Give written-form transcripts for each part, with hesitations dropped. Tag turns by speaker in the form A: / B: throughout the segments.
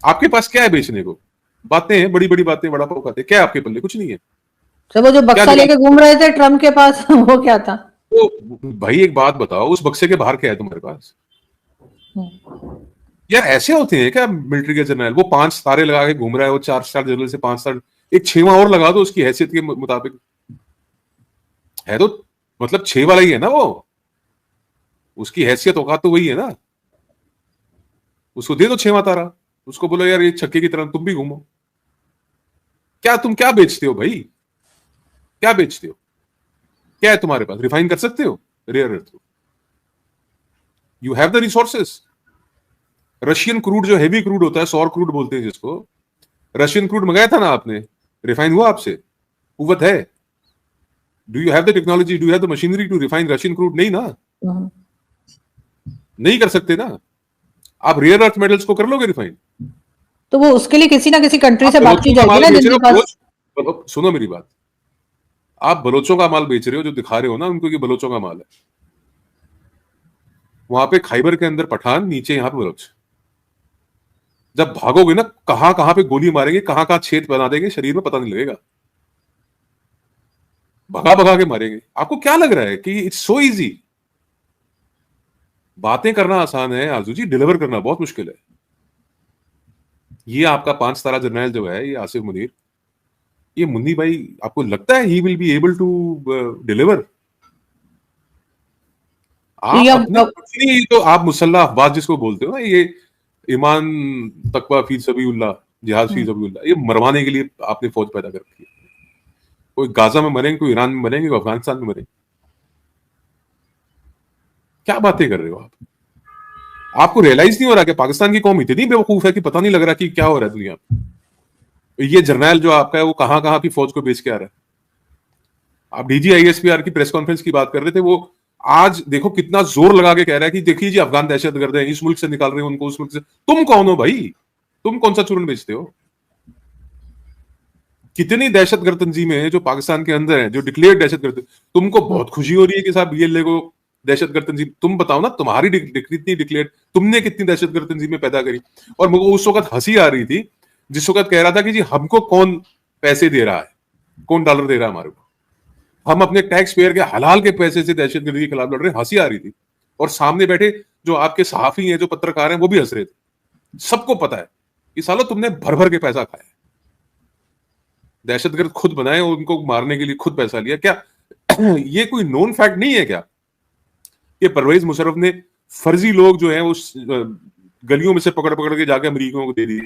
A: आपके पास क्या है बेचने को? बातें हैं, बड़ी बड़ी बातें, बड़ा पाव खाते, क्या है आपके पल्ले? कुछ नहीं है।
B: तो वो जो
A: क्या
B: बक्सा
A: दिला?
B: लेके घूम रहे थे ट्रम्प के पास वो क्या था?
A: तो भाई एक बात बताओ, उस बक्से के बाहर क्या है तुम्हारे पास? यार ऐसे होते हैं क्या मिलिट्री के जनरल? वो 5 तारे लगा के घूम रहा है, वो 4 स्टार जनरल से 5 स्टार, एक 6वां और लगा दो उसकी हैसियत के मुताबिक। है तो मतलब 6 वाला ही है ना वो। उसकी हैसियत औकात तो वही है ना। उसको दे दो 6वां तारा। उसको बोलो यार ये छक्के की तरह तुम भी घूमो। क्या तुम क्या बेचते हो भाई? क्या बेचते हो? क्या है तुम्हारे पास? रिफाइन कर सकते हो रेयर अर्थ को? You have the resources. Russian crude जो हैवी क्रूड होता है, सौर क्रूड बोलते हैं जिसको, रशियन क्रूड मंगाया था ना आपने? रिफाइन हुआ आपसे? कुवत है? Do you have the technology, do you have the machinery to refine Russian crude? नहीं ना। नहीं कर सकते ना। आप रेयर अर्थ मेटल्स को कर लोगे रिफाइन?
B: तो वो उसके लिए किसी ना किसी कंट्री
A: आप
B: से बात की
A: बलोचों का
B: जाएगी
A: माल
B: ना
A: बेच रहे
B: जिनके
A: हो,
B: पास।
A: बलोच, सुनो मेरी बात। आप बलोचों का माल बेच रहे हो, जो दिखा रहे हो ना उनको, ये बलोचों का माल है। वहां पे खाइबर के अंदर पठान, नीचे यहां पे बलोच। जब भागोगे ना, कहां कहां पे गोली मारेंगे, कहां कहां छेद बना देंगे शरीर में, पता नहीं लगेगा। भगा भगा के मारेंगे। आपको क्या लग रहा है कि इट्स सो इजी? बातें करना आसान है आरजू जी, डिलीवर करना बहुत मुश्किल है। ये आपका 5 तारा जर्नैल जो है, ये आसिफ मुनीर, ये मुन्नी भाई, आपको लगता है he will be able to deliver?
B: ये
A: आप अपने
B: अब
A: कुछ नहीं, तो आप मुसल्ला अफवाज जिसको बोलते हो ना, ये ईमान, तकवा फी सबीउल्लाह, जिहाद फी सबीउल्लाह, ये मरवाने के लिए आपने फौज पैदा कर रखी है। कोई गाजा में मरेंगे, कोई ईरान में मरेंगे, कोई अफगानिस्तान में मरेंगे। क्या बातें कर रहे हो आप? आपको रियलाइज नहीं हो रहा कि पाकिस्तान की कौम इतनी बेवकूफ है कि पता नहीं लग रहा कि क्या हो रहा है दुनिया में? ये जर्नैल जो आपका है, वो कहां कहां की फौज को बेच के आ रहा है। आप डीजीआईएसपीआर की प्रेस कॉन्फ्रेंस की बात कर रहे थे, वो आज देखो कितना जोर लगा के कह रहा है कि देखिए जी अफगान दहशतगर्द है, इस मुल्क से निकाल रहे हो उनको, उस मुल्क से। तुम कौन हो भाई? तुम कौन सा चूरन बेचते हो? कितनी दहशतगर्द तंजीमें हैं जो पाकिस्तान के अंदर हैं, जो डिक्लेयर दहशतगर्द। तुमको बहुत खुशी हो रही है कि साहब बीएलए को दहशतगर्द तंजीम, तुम बताओ ना, तुम्हारी कितनी डिक्लेयर, तुमने कितनी दहशतगर्द तंजीमें पैदा करी? और मुझे उस वक्त हंसी आ रही थी जिस वक्त कह रहा था कि जी हमको कौन पैसे दे रहा है, कौन डॉलर दे रहा है हमारे को, हम अपने टैक्स पेयर के हलाल के पैसे से दहशतगर्दी के खिलाफ लड़ रहे हैं। हंसी आ रही थी। और सामने बैठे जो आपके सहाफी हैं, जो पत्रकार हैं, वो भी हंस रहे थे। सबको पता है कि सालो तुमने भर भर के पैसा खाया। दहशतगर्द खुद बनाए और उनको मारने के लिए खुद पैसा लिया क्या? ये कोई नोन फैक्ट नहीं है क्या? ये परवेज मुशर्रफ ने फर्जी लोग जो हैं उस गलियों में से पकड़ पकड़ के जाके अमरीकियों को दे दिए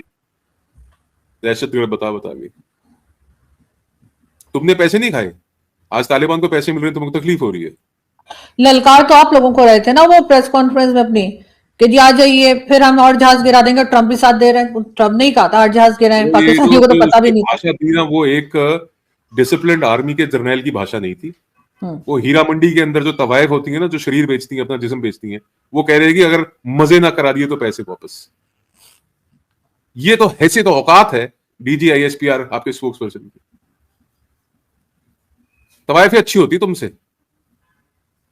A: दहशतगर्द बता बता के। तुमने पैसे नहीं खाए। आज तालिबान को पैसे मिल रहे हैं, तुमको तकलीफ हो रही है।
B: ललकार तो आप लोगों को रहे थे ना वो प्रेस कॉन्फ्रेंस में अपनी, कि जी आ जाइए फिर हम और जहाज गिरा देंगे, ट्रम्प भी साथ दे रहे हैं। ट्रम्प नहीं कहा था और जहाज गिराए,
A: वो ये
B: पाकिस्तानियों को तो
A: जो
B: पता
A: उसकी
B: भी नहीं था।
A: भाषा थी ना, वो एक डिसिप्लिन्ड आर्मी के जर्नैल की भाषा नहीं थी।
B: हम्म।
A: वो हीरा मंडी के अंदर जो तवायफ होती है ना, जो शरीर बेचती हैं, अपना जिस्म बेचती हैं, वो कह रहे हैं कि अगर मजे ना करा दिए तो पैसे वापस। ये तो हैसियत, तो औकात है डीजीआईएसपीआर आपके स्पोक्स पर्सन की। तवायफें अच्छी होती तुमसे।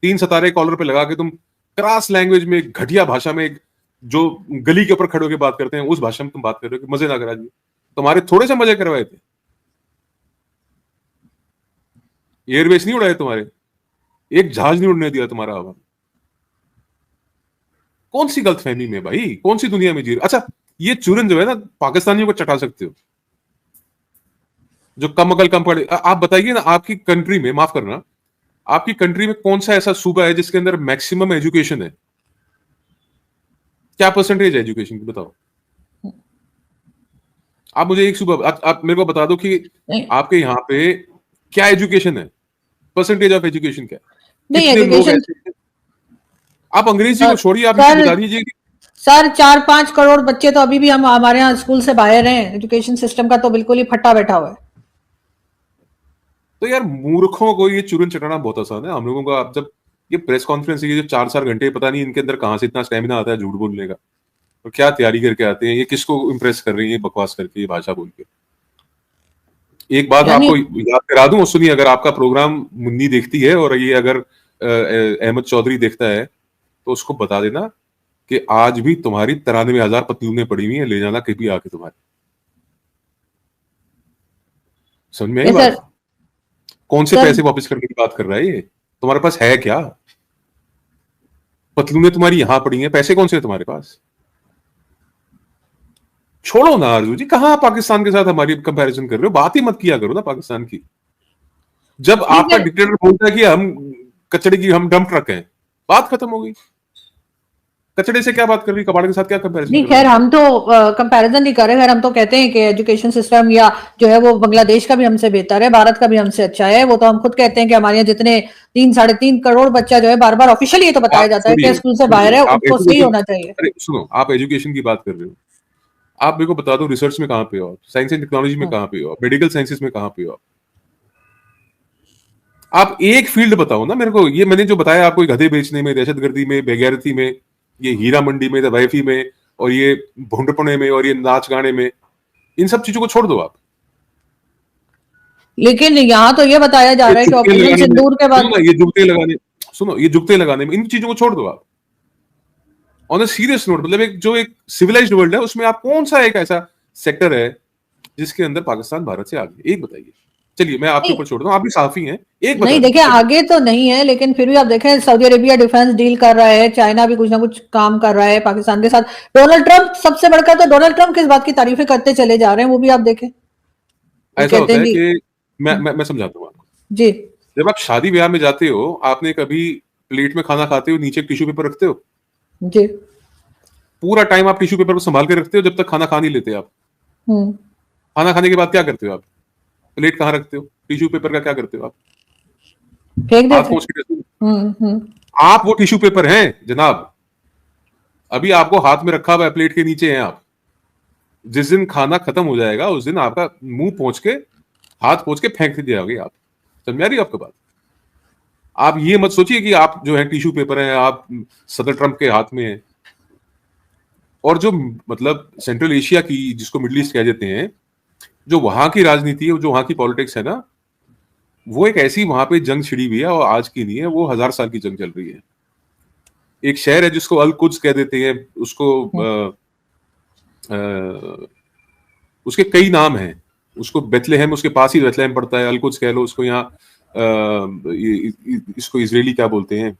A: 3 सितारे कॉलर पे लगा के तुम क्रास लैंग्वेज में, घटिया भाषा में, जो गली के ऊपर खड़े होकर बात करते हैं उस भाषा में तुम बात कर रहे हो कि मजे ना करा दिए। तुम्हारे थोड़े से मजे करवाए थे। एयरवेज नहीं उड़ाए तुम्हारे। एक जहाज नहीं उड़ने दिया तुम्हारा हवा। कौन सी गलतफहमी में भाई, कौन सी दुनिया में जी रहे? अच्छा, ये चूरन जो है ना, पाकिस्तानियों को चटा सकते हो, जो कम अकल कम पड़े। आप बताइए ना, आपकी कंट्री में, माफ करना, आपकी कंट्री में कौन सा ऐसा सूबा है जिसके अंदर मैक्सिमम एजुकेशन है? क्या परसेंटेज है एजुकेशन की, बताओ। आप मुझे एक सूबा, आप मेरे को बता दो कि
B: नहीं,
A: आपके यहाँ पे क्या एजुकेशन है, परसेंटेज ऑफ एजुकेशन क्या है,
B: नहीं
A: कितने लोग
B: एजुकेशन।
A: ऐसे हैं? आप अंग्रेजी को
B: सर
A: छोड़िए, आप ये
B: सर
A: बता दीजिए कि
B: सर 4-5 करोड़ बच्चे तो अभी भी हम हमारे यहाँ स्कूल से बाहर हैं। एजुकेशन सिस्टम का तो बिल्कुल ही फट्टा बैठा हुआ है।
A: तो यार मूर्खों को ये चूरन चटाना बहुत आसान है। हम लोगों को, आप जब ये प्रेस कॉन्फ्रेंस, ये जो 4-4 घंटे, पता नहीं इनके अंदर कहां से इतना स्टेमिना आता है झूठ बोलने का, और क्या तैयारी करके आते हैं, ये किसको इंप्रेस कर रही है बकवास करके, ये भाषा बोल के। एक बात
B: यानी
A: आपको याद करा दूं, सुनिए, अगर आपका प्रोग्राम मुन्नी देखती है और ये अगर अहमद चौधरी देखता है, तो उसको बता देना कि आज भी तुम्हारी 93,000 पतलूनें पड़ी हुई हैं, ले जाना कभी आके तुम्हारे। समझ में आई
B: ये सर
A: बात? कौन से
B: सर
A: पैसे वापस करने की बात कर रहा है ये? तुम्हारे पास है क्या? पतलूनें तुम्हारी यहां पड़ी हैं, पैसे कौन से हैं तुम्हारे पास? छोड़ो ना आरजू जी, कहां पाकिस्तान के साथ हमारी कंपैरिजन कर रहे हो? बात ही मत किया करो ना पाकिस्तान की। जब
B: नहीं
A: आपका
B: सर
A: डिक्टेटर बोलता है कि हम कचड़े की, हम डंप ट्रक हैं, बात खत्म हो गई। कचड़े से क्या बात कर रही, कबाड़ के साथ क्या कंपैरिजन
B: नहीं
A: कर रही
B: खैर
A: है?
B: हम तो कंपैरिजन नहीं कर रहे। खैर हम तो कहते हैं कि एजुकेशन सिस्टम या जो है वो बांग्लादेश का भी हमसे बेहतर है, भारत का भी हमसे अच्छा है। वो तो हम खुद कहते हैं कि हमारे यहाँ जितने 3-3.5 करोड़ बच्चा जो है बार बार ऑफिशियली ये तो बताया
A: आप
B: जाता है कि
A: छोड़िए,
B: स्कूल से बाहर
A: छोड़िए,
B: है,
A: आप
B: उसको सही
A: एजुकेशन,
B: होना चाहिए।
A: अरे सुनो, आप एजुकेशन की बात कर रहे हो, आप मेरे को बता दो रिसर्च में कहां पे हो आप, साइंस एंड टेक्नोलॉजी में
B: हाँ।
A: कहां पे हो आप, मेडिकल साइंसेज में कहां पे हो आप एक फील्ड बताओ ना मेरे को। ये मैंने जो बताया आपको, गधे बेचने में, दहशतगर्दी में, बेगैरती में, ये हीरा मंडी में, तवायफी में, और ये भोंडपने में, और ये नाच गाने में, इन सब चीजों को छोड़ दो आप।
B: लेकिन यहाँ तो ये बताया जा
A: ये
B: रहा है कि
A: चुटके
B: ऑपरेशन
A: लगाने में,
B: सिंदूर के
A: सुनो
B: बाद।
A: ना, ये जुगते लगाने, सुनो, ये जुगते लगाने में, इन चीजों को छोड़ दो आप। ऑन अ सीरियस नोट, मतलब एक जो एक सिविलाइज्ड वर्ल्ड है उसमें आप कौन सा एक ऐसा सेक्टर है जिसके अंदर पाकिस्तान भारत से आगे, एक बताइए। चलिए मैं आपके
B: नहीं
A: ऊपर छोड़ दूं, आप भी साफी हैं, एक बता
B: नहीं
A: दीजिए
B: देखिए
A: चलिए।
B: आगे तो नहीं है, लेकिन फिर भी आप देखें सऊदी अरेबिया डिफेंस डील कर रहा है, चाइना भी कुछ ना कुछ काम कर रहा है पाकिस्तान के साथ। डोनाल्ड ट्रंप सबसे बढ़कर, तो डोनाल्ड ट्रंप किस बात की तारीफें करते चले जा रहे हैं, वो भी आप देखें। वो
A: ऐसा
B: कहते
A: होता
B: हैं
A: है
B: कि
A: कि मैं
B: हम्म,
A: मैं मैं समझाता हूँ आपको।
B: जी
A: जब आप शादी ब्याह में जाते हो, आपने कभी प्लेट में खाना खाते हो नीचे एक टिश्यू पेपर रखते हो?
B: जी
A: पूरा टाइम आप टिश्यू पेपर को संभाल के रखते हो जब तक खाना खा नहीं लेते आप।
B: हम्म
A: खाना खाने के बाद क्या करते हो आप? प्लेट कहाँ रखते हो? टिश्यू पेपर का क्या करते हो आप?
B: फेंक
A: हाथ
B: देते हैं।
A: पहुंच के डस्टबिन।
B: हम्म।
A: आप वो टिश्यू पेपर हैं जनाब, अभी आपको हाथ में रखा हुआ है, प्लेट के नीचे हैं आप। जिस दिन खाना खत्म हो जाएगा उस दिन आपका मुंह पहुंच के, हाथ पहुंच के फेंक दिया जाओगे आप। समझ में आ रही है आपको बात? आप ये मत सोचिए कि आप जो है टिश्यू पेपर हैं, आप सदर ट्रंप के हाथ में हैं। और जो मतलब सेंट्रल एशिया की, जिसको मिडिल ईस्ट कह देते हैं, जो वहां की राजनीति है, जो वहां की पॉलिटिक्स है ना, वो एक ऐसी वहां पे जंग छिड़ी हुई है, और आज की नहीं है, वो 1,000 साल की जंग चल रही है। एक शहर है जिसको अल कुद्स कह देते हैं, उसको
B: हम्म।
A: अ, उसके कई नाम हैं। उसको बेथलेहम, उसके पास ही बेथलेहम पड़ता है, अल कुद्स कह लो उसको, यहाँ इसको इजरायली क्या बोलते हैं।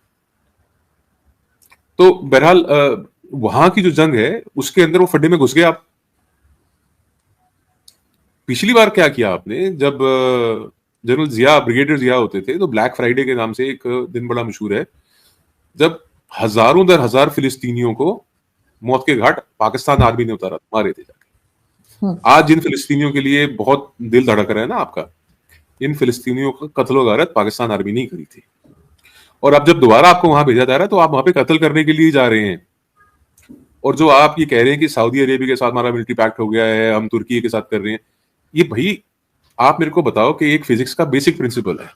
A: तो बहरहाल वहां की जो जंग है उसके अंदर वो फड्डे में घुस गए आप। पिछली बार क्या किया आपने, जब जनरल जिया, ब्रिगेडियर जिया होते थे, तो ब्लैक फ्राइडे के नाम से एक दिन बड़ा मशहूर है, जब हजारों दर हजार फिलिस्तीनियों को मौत के घाट पाकिस्तान आर्मी ने उतारा, मारे थे जाके।
B: हम्म।
A: आज जिन फिलिस्तीनियों के लिए बहुत दिल धड़क रहा है ना आपका, इन फिलिस्तीनियों का कत्लो गारत पाकिस्तान आर्मी नहीं करी थी। और अब जब दोबारा आपको वहां भेजा जा रहा है तो आप वहां पे कत्ल करने के लिए जा रहे हैं। और जो आप ये कह रहे हैं कि सऊदी अरेबिया के साथ हमारा मिलिट्री पैक्ट हो गया है, हम तुर्की के साथ कर रहे हैं, ये भाई आप मेरे को बताओ कि एक फिजिक्स का बेसिक प्रिंसिपल है।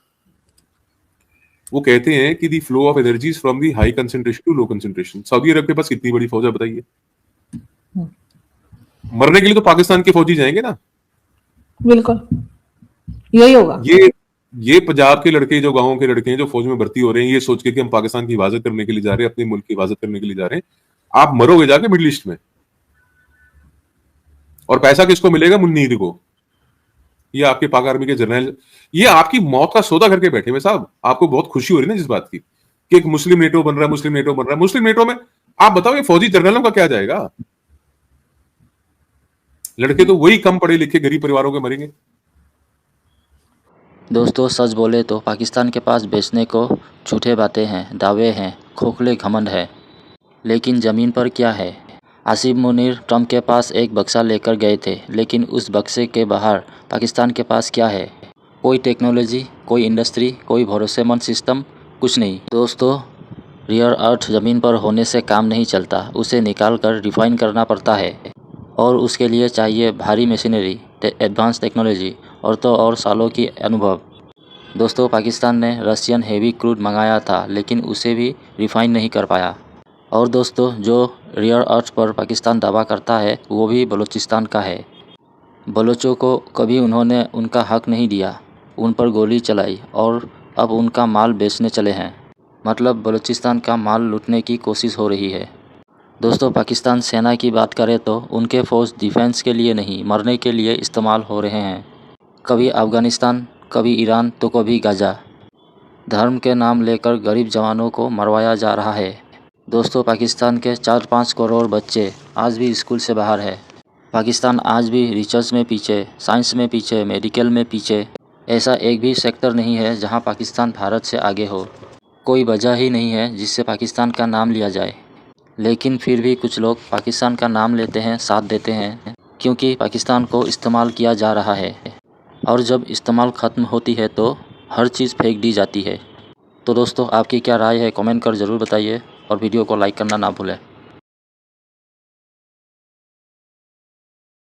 A: वो कहते हैं कि the flow of energies from the high concentration to low concentration. Saudi Arab के पास कितनी बड़ी फौज है बताइए?
B: हम्म।
A: मरने के लिए तो पाकिस्तान के फौजी जाएंगे ना।
B: बिल्कुल यही होगा।
A: ये ये पंजाब के लड़के, जो गांवों के लड़के हैं, जो फौज में भर्ती हो रहे हैं, ये सोच के कि हम पाकिस्तान की हिफाजत करने के लिए जा रहे हैं, अपने मुल्क की हिफाजत करने के लिए जा रहे हैं, आप मरोगे जाके मिडिल ईस्ट में। और पैसा किसको मिलेगा? मुन्नीर को। ये आपके पाक आर्मी के जर्नल, ये आपकी मौत का सौदा करके बैठे हुए साहब। आपको बहुत खुशी हो रही है ना जिस बात की कि एक मुस्लिम नेटो बन रहा है, मुस्लिम नेटो बन रहा है, मुस्लिम नेटो में आप बताओ ये फौजी जर्नलों का क्या जाएगा? लड़के तो वही कम पढ़े लिखे गरीब परिवारों के मरेंगे।
C: दोस्तों सच बोले तो पाकिस्तान के पास बेचने को झूठे बातें हैं, दावे हैं, खोखले घमंड है, लेकिन ज़मीन पर क्या है? आसिफ मुनीर ट्रंप के पास एक बक्सा लेकर गए थे, लेकिन उस बक्से के बाहर पाकिस्तान के पास क्या है? कोई टेक्नोलॉजी, कोई इंडस्ट्री, कोई भरोसेमंद सिस्टम, कुछ नहीं। दोस्तों रियर अर्थ ज़मीन पर होने से काम नहीं चलता, उसे निकाल कर रिफाइन करना पड़ता है, और उसके लिए चाहिए भारी मशीनरी, एडवांस टेक्नोलॉजी और तो और सालों की अनुभव। दोस्तों पाकिस्तान ने रशियन हेवी क्रूड मंगाया था, लेकिन उसे भी रिफाइन नहीं कर पाया। और दोस्तों जो रियर अर्थ पर पाकिस्तान दावा करता है वो भी बलूचिस्तान का है। बलोचों को कभी उन्होंने उनका हक नहीं दिया, उन पर गोली चलाई और अब उनका माल बेचने चले हैं। मतलब बलूचिस्तान का माल लूटने की कोशिश हो रही है। दोस्तों पाकिस्तान सेना की बात करें तो उनके फ़ौज डिफेंस के लिए नहीं मरने के लिए इस्तेमाल हो रहे हैं। कभी अफ़गानिस्तान, कभी ईरान तो कभी गाज़ा। धर्म के नाम लेकर गरीब जवानों को मरवाया जा रहा है। दोस्तों पाकिस्तान के 4-5 करोड़ बच्चे आज भी स्कूल से बाहर है। पाकिस्तान आज भी रिसर्च में पीछे, साइंस में पीछे, मेडिकल में पीछे। ऐसा एक भी सेक्टर नहीं है जहां पाकिस्तान भारत से आगे हो। कोई वजह ही नहीं है जिससे पाकिस्तान का नाम लिया जाए। लेकिन फिर भी कुछ लोग पाकिस्तान का नाम लेते हैं, साथ देते हैं, क्योंकि पाकिस्तान को इस्तेमाल किया जा रहा है। और जब इस्तेमाल ख़त्म होती है तो हर चीज़ फेंक दी जाती है। तो दोस्तों आपकी क्या राय है कमेंट कर ज़रूर बताइए और वीडियो को लाइक करना ना भूलें।